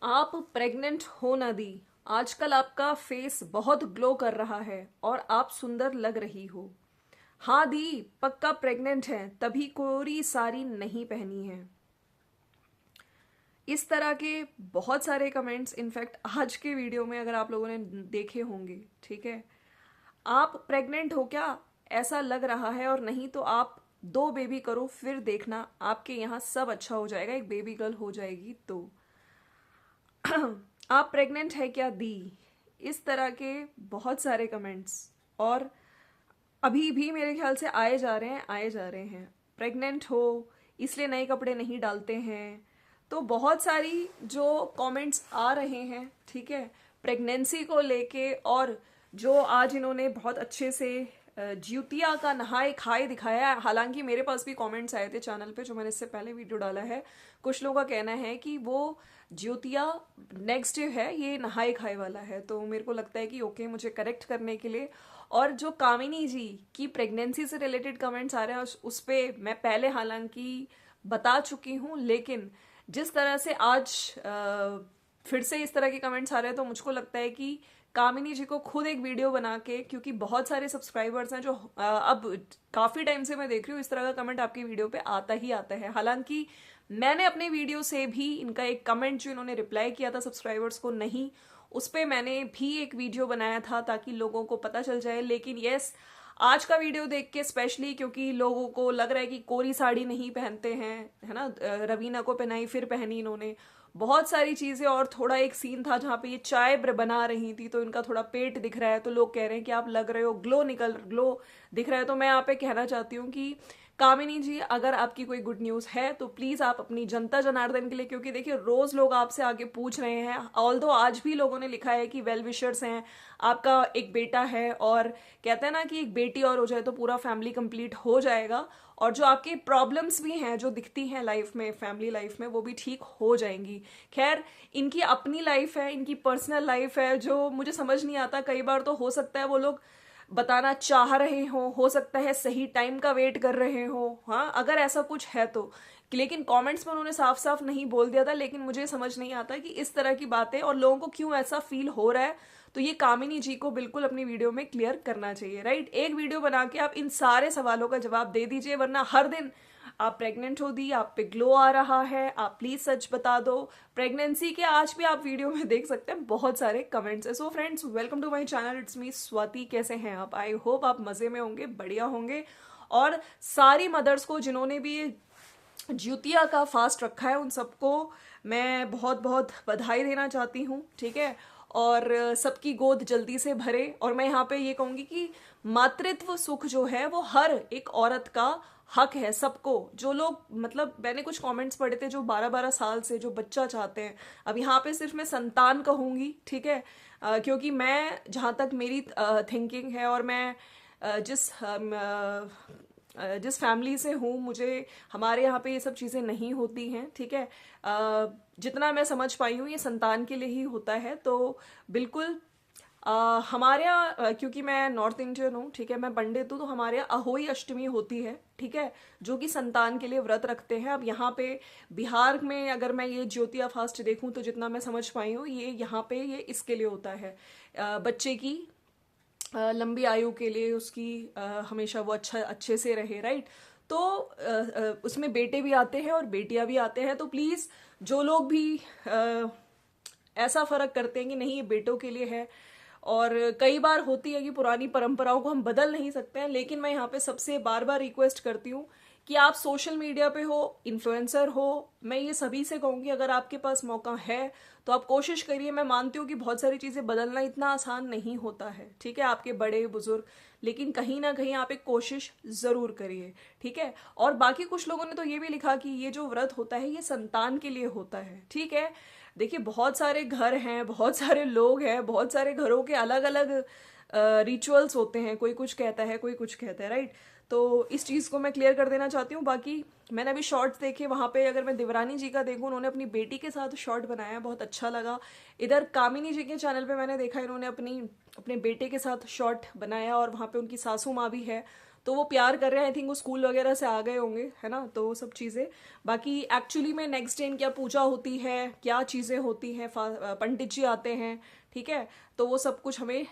आप प्रेग्नेंट हो ना दी। आजकल आपका फेस बहुत ग्लो कर रहा है और आप सुंदर लग रही हो। हाँ दी, पक्का प्रेग्नेंट है, तभी कोरी साड़ी नहीं पहनी है। इस तरह के बहुत सारे कमेंट्स इनफैक्ट आज के वीडियो में अगर आप लोगों ने देखे होंगे। ठीक है, आप प्रेग्नेंट हो क्या, ऐसा लग रहा है, और नहीं तो आप दो बेबी करो, फिर देखना आपके यहाँ सब अच्छा हो जाएगा, एक बेबी गर्ल हो जाएगी। तो आप प्रेग्नेंट है क्या दी, इस तरह के बहुत सारे कमेंट्स और अभी भी मेरे ख्याल से आए जा रहे हैं। प्रेग्नेंट हो इसलिए नए कपड़े नहीं डालते हैं। तो बहुत सारी जो कमेंट्स आ रहे हैं, ठीक है, प्रेगनेंसी को लेके। और जो आज इन्होंने बहुत अच्छे से ज्यूतिया का नहाए खाए दिखाया है। हालांकि मेरे पास भी कमेंट्स आए थे चैनल पे, जो मैंने इससे पहले वीडियो डाला है। कुछ लोगों का कहना है कि वो ज्योतिया नेक्स्ट डे है, ये नहाए खाए वाला है। तो मेरे को लगता है कि ओके, मुझे करेक्ट करने के लिए। और जो कामिनी जी की प्रेगनेंसी से रिलेटेड कमेंट्स आ रहे हैं, उस पे मैं पहले हालांकि बता चुकी हूँ, लेकिन जिस तरह से आज फिर से इस तरह के कमेंट्स आ रहे हैं, तो मुझको लगता है कि कामिनी जी को खुद एक वीडियो बना के, क्योंकि बहुत सारे सब्सक्राइबर्स हैं जो अब काफी टाइम से मैं देख रही हूँ इस तरह का कमेंट आपकी वीडियो पे आता ही आता है। हालांकि मैंने अपने वीडियो से भी इनका एक कमेंट जो इन्होंने रिप्लाई किया था सब्सक्राइबर्स को, नहीं, उस पर मैंने भी एक वीडियो बनाया था ताकि लोगों को पता चल जाए। लेकिन यस, आज का वीडियो देख के स्पेशली क्योंकि लोगों को लग रहा है कि कोरी साड़ी नहीं पहनते हैं, है ना, रवीना को पहनाई फिर पहनी इन्होंने बहुत सारी चीजें। और थोड़ा एक सीन था जहाँ पे ये चाय बना रही थी, तो इनका थोड़ा पेट दिख रहा है, तो लोग कह रहे हैं कि आप लग रहे हो, ग्लो दिख रहा है। तो मैं यहाँ पे कहना चाहती हूँ कि कामिनी जी, अगर आपकी कोई गुड न्यूज है तो प्लीज आप अपनी जनता जनार्दन के लिए, क्योंकि देखिए रोज लोग आपसे आगे पूछ रहे हैं। ऑल्दो आज भी लोगों ने लिखा है कि वेल विशर्स हैं, आपका एक बेटा है, और कहते हैं ना कि एक बेटी और हो जाए तो पूरा फैमिली कंप्लीट हो जाएगा। और जो आपकी प्रॉब्लम्स भी हैं जो दिखती हैं लाइफ में, फैमिली लाइफ में, वो भी ठीक हो जाएंगी। खैर, इनकी अपनी लाइफ है, इनकी पर्सनल लाइफ है, जो मुझे समझ नहीं आता। कई बार तो हो सकता है वो लोग बताना चाह रहे हो सकता है सही टाइम का वेट कर रहे हो, हाँ, अगर ऐसा कुछ है तो। लेकिन कमेंट्स में उन्होंने साफ साफ नहीं बोल दिया था। लेकिन मुझे समझ नहीं आता कि इस तरह की बातें और लोगों को क्यों ऐसा फील हो रहा है। तो ये कामिनी जी को बिल्कुल अपनी वीडियो में क्लियर करना चाहिए, राइट। एक वीडियो बना के आप इन सारे सवालों का जवाब दे दीजिए, वरना हर दिन आप प्रेग्नेंट हो दी, आप पे ग्लो आ रहा है, आप प्लीज सच बता दो। प्रेगनेंसी के आज भी आप वीडियो में देख सकते हैं बहुत सारे कमेंट्स है। So friends, welcome to my channel, it's me Swati. कैसे हैं आप? आई होप आप मजे में होंगे, बढ़िया होंगे। और सारी मदर्स को जिन्होंने भी ये ज्यूतिया का फास्ट रखा है, उन सबको मैं बहुत बहुत बधाई देना चाहती हूँ, ठीक है। और सबकी गोद जल्दी से भरे। और मैं यहाँ पे ये कहूंगी कि मातृत्व सुख जो है वो हर एक औरत का हक है। सबको, जो लोग, मतलब मैंने कुछ कमेंट्स पढ़े थे जो 12-12 साल से जो बच्चा चाहते हैं। अब यहाँ पे सिर्फ मैं संतान कहूंगी, ठीक है, क्योंकि मैं, जहाँ तक मेरी थिंकिंग है, और मैं जिस फैमिली से हूँ, मुझे, हमारे यहाँ पे ये सब चीज़ें नहीं होती हैं, ठीक है। जितना मैं समझ पाई हूँ ये संतान के लिए ही होता है। तो बिल्कुल हमारे यहाँ क्योंकि मैं नॉर्थ इंडियन हूँ, ठीक है, मैं पंडित हूँ, तो हमारे यहाँ अहोई अष्टमी होती है, ठीक है, जो कि संतान के लिए व्रत रखते हैं। अब यहाँ पे बिहार में अगर मैं ये ज्योतिया फास्ट देखूँ तो जितना मैं समझ पाई हूँ, ये यहाँ पे ये इसके लिए होता है, बच्चे की लंबी आयु के लिए, उसकी हमेशा वो अच्छे से रहे, राइट। तो उसमें बेटे भी आते हैं और बेटियां भी आते हैं। तो प्लीज जो लोग भी ऐसा फर्क करते हैं कि नहीं ये बेटों के लिए है, और कई बार होती है कि पुरानी परंपराओं को हम बदल नहीं सकते हैं, लेकिन मैं यहाँ पे सबसे बार बार रिक्वेस्ट करती हूँ कि आप सोशल मीडिया पे हो, इन्फ्लुएंसर हो, मैं ये सभी से कहूंगी अगर आपके पास मौका है तो आप कोशिश करिए। मैं मानती हूँ कि बहुत सारी चीजें बदलना इतना आसान नहीं होता है, ठीक है, आपके बड़े बुजुर्ग, लेकिन कहीं ना कहीं आप एक कोशिश जरूर करिए, ठीक है। और बाकी कुछ लोगों ने तो ये भी लिखा कि ये जो व्रत होता है ये संतान के लिए होता है, ठीक है। देखिए बहुत सारे घर हैं, बहुत सारे लोग हैं, बहुत सारे घरों के अलग अलग रिचुअल्स होते हैं, कोई कुछ कहता है, कोई कुछ कहता है, राइट। तो इस चीज़ को मैं क्लियर कर देना चाहती हूँ। बाकी मैंने अभी शॉर्ट्स देखे, वहाँ पे अगर मैं देवरानी जी का देखूँ, उन्होंने अपनी बेटी के साथ शॉर्ट बनाया, बहुत अच्छा लगा। इधर कामिनी जी के चैनल पे मैंने देखा इन्होंने अपने बेटे के साथ शॉर्ट बनाया, और वहाँ पे उनकी सासू माँ भी है। तो वो प्यार कर रहे हैं, आई थिंक वो स्कूल वगैरह से आ गए होंगे, है ना, तो वो सब चीज़ें। बाकी एक्चुअली में नेक्स्ट डे क्या पूजा होती है, क्या चीज़ें होती हैं, पंडित जी आते हैं, ठीक है, तो वो सब कुछ हमें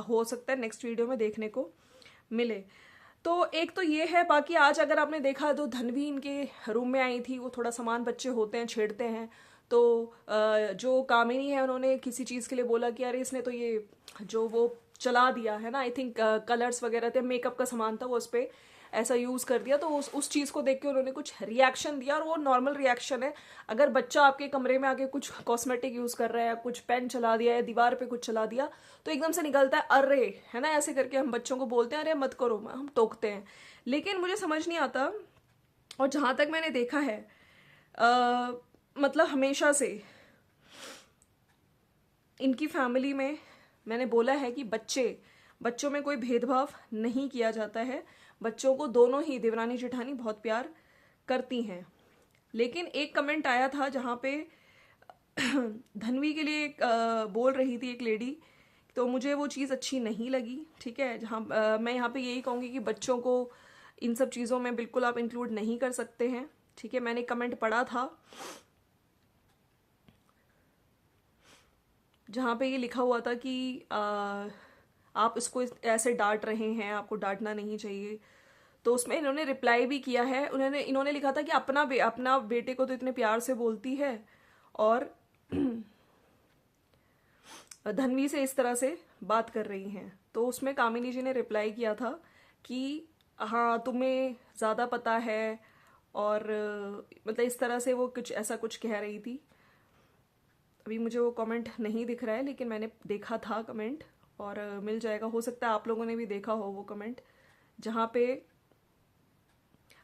हो सकता है नेक्स्ट वीडियो में देखने को मिले। तो एक तो ये है। बाकी आज अगर आपने देखा तो धनवी इनके रूम में आई थी, वो थोड़ा सामान बच्चे होते हैं छेड़ते हैं, तो जो कामिनी है उन्होंने किसी चीज़ के लिए बोला कि अरे इसने तो ये जो वो चला दिया है ना, आई थिंक कलर्स वगैरह थे, मेकअप का सामान था, वो उस पर ऐसा यूज़ कर दिया, तो उस चीज़ को देख के उन्होंने कुछ रिएक्शन दिया, और वो नॉर्मल रिएक्शन है। अगर बच्चा आपके कमरे में आके कुछ कॉस्मेटिक यूज़ कर रहा है, कुछ पेन चला दिया या दीवार पे कुछ चला दिया, तो एकदम से निकलता है अरे, है ना, ऐसे करके हम बच्चों को बोलते हैं अरे मत करो, हम टोकते हैं। लेकिन मुझे समझ नहीं आता, और जहाँ तक मैंने देखा है मतलब हमेशा से इनकी फैमिली में मैंने बोला है कि बच्चों में कोई भेदभाव नहीं किया जाता है, बच्चों को दोनों ही देवरानी जेठानी बहुत प्यार करती हैं। लेकिन एक कमेंट आया था जहाँ पे धनवी के लिए बोल रही थी एक लेडी, तो मुझे वो चीज़ अच्छी नहीं लगी, ठीक है। जहाँ मैं यहाँ पे यही कहूँगी कि बच्चों को इन सब चीज़ों में बिल्कुल आप इंक्लूड नहीं कर सकते हैं, ठीक है। मैंने कमेंट पढ़ा था जहाँ पे ये लिखा हुआ था कि आप इसको ऐसे डांट रहे हैं, आपको डांटना नहीं चाहिए। तो उसमें इन्होंने रिप्लाई भी किया है, इन्होंने लिखा था कि अपना बेटे को तो इतने प्यार से बोलती है और धनवी से इस तरह से बात कर रही हैं। तो उसमें कामिनी जी ने रिप्लाई किया था कि हाँ तुम्हें ज़्यादा पता है, और मतलब इस तरह से वो कुछ ऐसा कुछ कह रही थी। अभी मुझे वो कमेंट नहीं दिख रहा है, लेकिन मैंने देखा था कमेंट, और मिल जाएगा, हो सकता है आप लोगों ने भी देखा हो वो कमेंट, जहाँ पे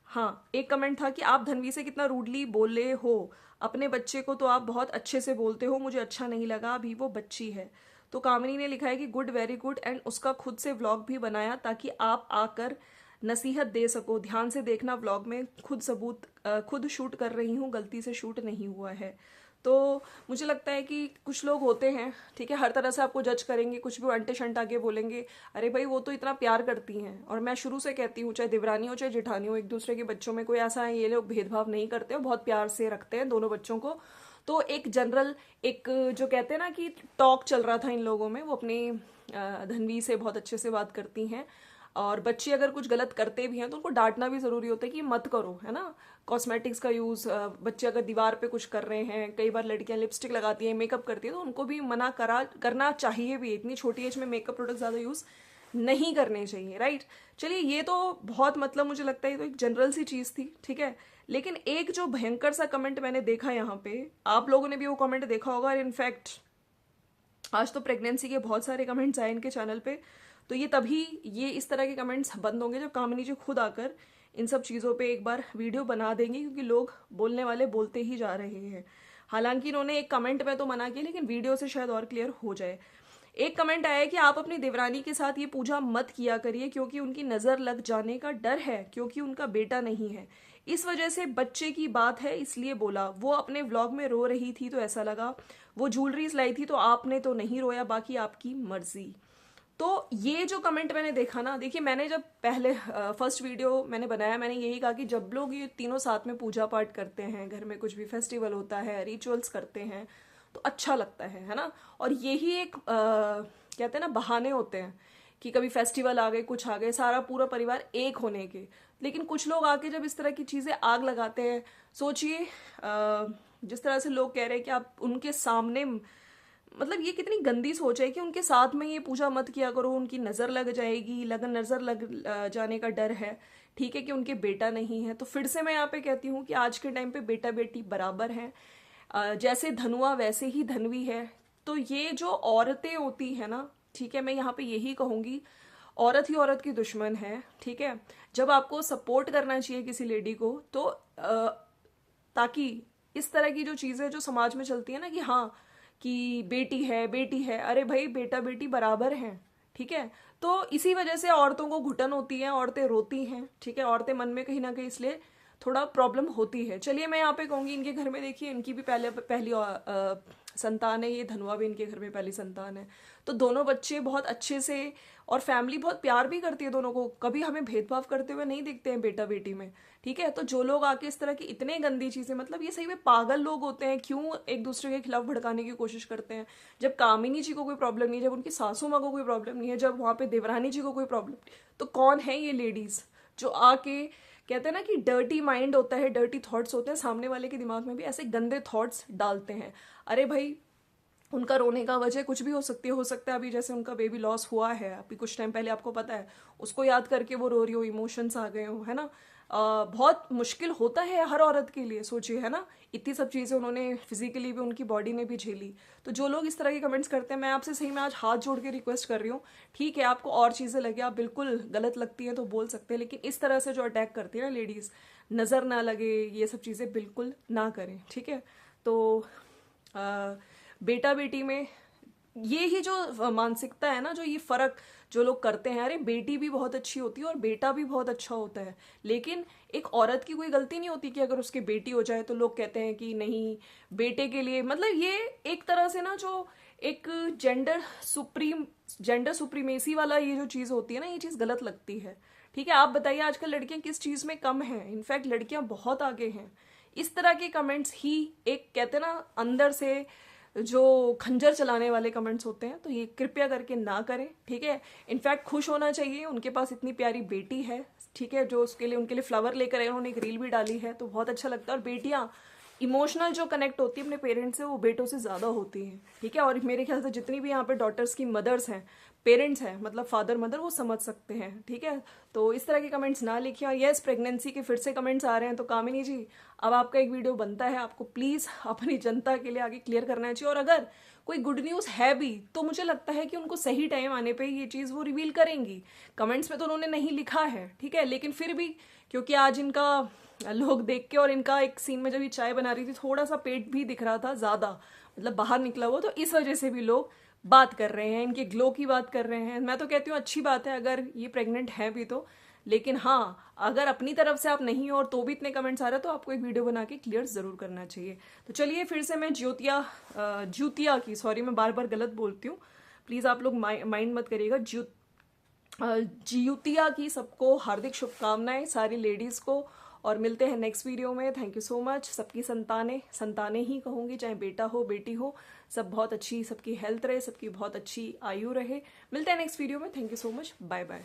हाँ एक कमेंट था कि आप धनवी से कितना रूडली बोले हो, अपने बच्चे को तो आप बहुत अच्छे से बोलते हो, मुझे अच्छा नहीं लगा, अभी वो बच्ची है। तो कामिनी ने लिखा है कि गुड, वेरी गुड, एंड उसका खुद से व्लॉग भी बनाया ताकि आप आकर नसीहत दे सको, ध्यान से देखना व्लॉग में, खुद शूट कर रही हूँ, गलती से शूट नहीं हुआ है। तो मुझे लगता है कि कुछ लोग होते हैं, ठीक है, हर तरह से आपको जज करेंगे, कुछ भी अंटे शंट आके बोलेंगे, अरे भाई वो तो इतना प्यार करती हैं। और मैं शुरू से कहती हूँ, चाहे देवरानी हो चाहे जेठानी हो, एक दूसरे के बच्चों में कोई ऐसा है ये लोग भेदभाव नहीं करते हो, बहुत प्यार से रखते हैं दोनों बच्चों को। तो एक जनरल एक जो कहते हैं ना कि टॉक चल रहा था इन लोगों में, वो अपनी धनवी से बहुत अच्छे से बात करती हैं, और बच्चे अगर कुछ गलत करते भी हैं तो उनको डांटना भी ज़रूरी होता है कि मत करो, है ना। कॉस्मेटिक्स का यूज़, बच्चे अगर दीवार पे कुछ कर रहे हैं, कई बार लड़कियां लिपस्टिक लगाती हैं, मेकअप करती है, तो उनको भी मना करना चाहिए भी। इतनी छोटी एज में मेकअप प्रोडक्ट ज़्यादा यूज़ नहीं करने चाहिए, राइट। चलिए, ये तो बहुत मतलब मुझे लगता है ये तो एक जनरल सी चीज़ थी, ठीक है। लेकिन एक जो भयंकर सा कमेंट मैंने देखा यहाँ पे, आप लोगों ने भी वो कमेंट देखा होगा, और इनफैक्ट आज तो प्रेगनेंसी के बहुत सारे कमेंट्स आए इनके चैनल पे, तो ये तभी ये इस तरह के कमेंट्स बंद होंगे जब कामिनी जी खुद आकर इन सब चीज़ों पे एक बार वीडियो बना देंगे, क्योंकि लोग बोलने वाले बोलते ही जा रहे हैं। हालांकि इन्होंने एक कमेंट में तो मना किया, लेकिन वीडियो से शायद और क्लियर हो जाए। एक कमेंट आया है कि आप अपनी देवरानी के साथ ये पूजा मत किया करिए, क्योंकि उनकी नज़र लग जाने का डर है, क्योंकि उनका बेटा नहीं है, इस वजह से बच्चे की बात है इसलिए बोला। वो अपने व्लॉग में रो रही थी तो ऐसा लगा, वो ज्वेलरीज लाई थी तो आपने तो नहीं रोया, बाकी आपकी मर्जी। तो ये जो कमेंट मैंने देखा ना, देखिए मैंने जब पहले फर्स्ट वीडियो मैंने बनाया, मैंने यही कहा कि जब लोग ये तीनों साथ में पूजा पाठ करते हैं, घर में कुछ भी फेस्टिवल होता है, रिचुअल्स करते हैं, तो अच्छा लगता है ना। और यही एक कहते हैं ना बहाने होते हैं कि कभी फेस्टिवल आ गए, कुछ आ गए, सारा पूरा परिवार एक होने के। लेकिन कुछ लोग आके जब इस तरह की चीज़ें आग लगाते हैं, सोचिए जिस तरह से लोग कह रहे हैं कि आप उनके सामने, मतलब ये कितनी गंदी सोच है कि उनके साथ में ये पूजा मत किया करो, उनकी नज़र लग जाएगी, नज़र लग जाने का डर है, ठीक है, कि उनके बेटा नहीं है। तो फिर से मैं यहाँ पे कहती हूँ कि आज के टाइम पे बेटा बेटी बराबर हैं, जैसे धनुआ वैसे ही धनवी है। तो ये जो औरतें होती है ना, ठीक है, मैं यहाँ पे यही कहूँगी, औरत ही औरत की दुश्मन है, ठीक है। जब आपको सपोर्ट करना चाहिए किसी लेडी को, तो ताकि इस तरह की जो चीज़ें जो समाज में चलती है ना कि हाँ कि बेटी है, अरे भाई बेटा बेटी बराबर हैं, ठीक है। तो इसी वजह से औरतों को घुटन होती है, औरतें रोती हैं, ठीक है, औरतें मन में कहीं ना कहीं इसलिए थोड़ा प्रॉब्लम होती है। चलिए, मैं यहाँ पे कहूँगी इनके घर में देखिए, इनकी भी पहली संतान है, ये धनुआ भी इनके घर में पहली संतान है। तो दोनों बच्चे बहुत अच्छे से, और फैमिली बहुत प्यार भी करती है दोनों को, कभी हमें भेदभाव करते हुए नहीं दिखते हैं बेटा बेटी में, ठीक है। तो जो लोग आके इस तरह की इतने गंदी चीजें, मतलब ये सही में पागल लोग होते हैं, क्यों एक दूसरे के खिलाफ भड़काने की कोशिश करते हैं। जब कामिनी जी को कोई प्रॉब्लम नहीं है, जब उनकी सासू माँ को कोई प्रॉब्लम नहीं है, जब वहां पे देवरानी जी को कोई प्रॉब्लम नहीं, तो कौन है ये लेडीज जो आके, कहते हैं ना कि डर्टी माइंड होता है, डर्टी थॉट्स होते हैं, सामने वाले के दिमाग में भी ऐसे गंदे थॉट्स डालते हैं। अरे भाई, उनका रोने का वजह कुछ भी हो सकता है अभी जैसे उनका बेबी लॉस हुआ है अभी कुछ टाइम पहले, आपको पता है, उसको याद करके वो रो रही हो, इमोशंस आ गए हो, है ना। बहुत मुश्किल होता है हर औरत के लिए, सोचिए, है ना। इतनी सब चीज़ें उन्होंने फिजिकली भी, उनकी बॉडी ने भी झेली। तो जो लोग इस तरह के कमेंट्स करते हैं, मैं आपसे सही में आज हाथ जोड़ के रिक्वेस्ट कर रही हूँ, ठीक है, आपको और चीज़ें लगे, आप बिल्कुल गलत लगती हैं तो बोल सकते हैं, लेकिन इस तरह से जो अटैक करती है ना लेडीज़, नज़र ना लगे, ये सब चीज़ें बिल्कुल ना करें, ठीक है। तो बेटा बेटी में ये ही जो मानसिकता है ना, जो ये फर्क जो लोग करते हैं, अरे बेटी भी बहुत अच्छी होती है और बेटा भी बहुत अच्छा होता है, लेकिन एक औरत की कोई गलती नहीं होती कि अगर उसकी बेटी हो जाए तो लोग कहते हैं कि नहीं, बेटे के लिए, मतलब ये एक तरह से ना जो एक जेंडर सुप्रीमेसी वाला ये जो चीज होती है ना, ये चीज गलत लगती है, ठीक है। आप बताइए आजकल लड़कियां किस चीज में कम हैं? इनफैक्ट लड़कियां बहुत आगे हैं। इस तरह के कमेंट्स ही एक, कहते हैं ना, अंदर से जो खंजर चलाने वाले कमेंट्स होते हैं, तो ये कृपया करके ना करें, ठीक है। इनफैक्ट खुश होना चाहिए, उनके पास इतनी प्यारी बेटी है, ठीक है, जो उसके लिए, उनके लिए फ्लावर लेकर आए, उन्होंने एक रील भी डाली है, तो बहुत अच्छा लगता है। और बेटियां इमोशनल जो कनेक्ट होती है अपने पेरेंट्स से, वो बेटों से ज़्यादा होती हैं, ठीक है। और मेरे ख्याल से जितनी भी यहाँ पे डॉटर्स की मदर्स हैं, पेरेंट्स हैं, मतलब फादर मदर, वो समझ सकते हैं, ठीक है। तो इस तरह के कमेंट्स ना लिखिए। और यस, प्रेगनेंसी के फिर से कमेंट्स आ रहे हैं, तो कामिनी जी, अब आपका एक वीडियो बनता है, आपको प्लीज़ अपनी जनता के लिए आगे क्लियर करना चाहिए। और अगर कोई गुड न्यूज़ है भी, तो मुझे लगता है कि उनको सही टाइम आने पे ये चीज़ वो रिवील करेंगी। कमेंट्स में तो उन्होंने नहीं लिखा है, ठीक है, लेकिन फिर भी, क्योंकि आज इनका लोग देख के, और इनका एक सीन में जब ये चाय बना रही थी, थोड़ा सा पेट भी दिख रहा था ज़्यादा, मतलब बाहर निकला हुआ, तो इस वजह से भी लोग बात कर रहे हैं, इनके ग्लो की बात कर रहे हैं। मैं तो कहती हूँ अच्छी बात है अगर ये प्रेग्नेंट है भी तो, लेकिन हाँ, अगर अपनी तरफ से आप नहीं हो और तो भी इतने कमेंट्स आ रहे हैं, तो आपको एक वीडियो बना के क्लियर जरूर करना चाहिए। तो चलिए, फिर से मैं ज्योतिया की, सॉरी मैं बार बार गलत बोलती हूँ, प्लीज़ आप लोग माइंड मत करिएगा। ज्योतिया की सबको हार्दिक शुभकामनाएं, सारी लेडीज़ को, और मिलते हैं नेक्स्ट वीडियो में। Thank you so much. सबकी संतानें ही कहूँगी, चाहे बेटा हो बेटी हो, सब बहुत अच्छी, सबकी हेल्थ रहे, सबकी बहुत अच्छी आयु रहे। मिलते हैं नेक्स्ट वीडियो में। Thank you so much, bye bye.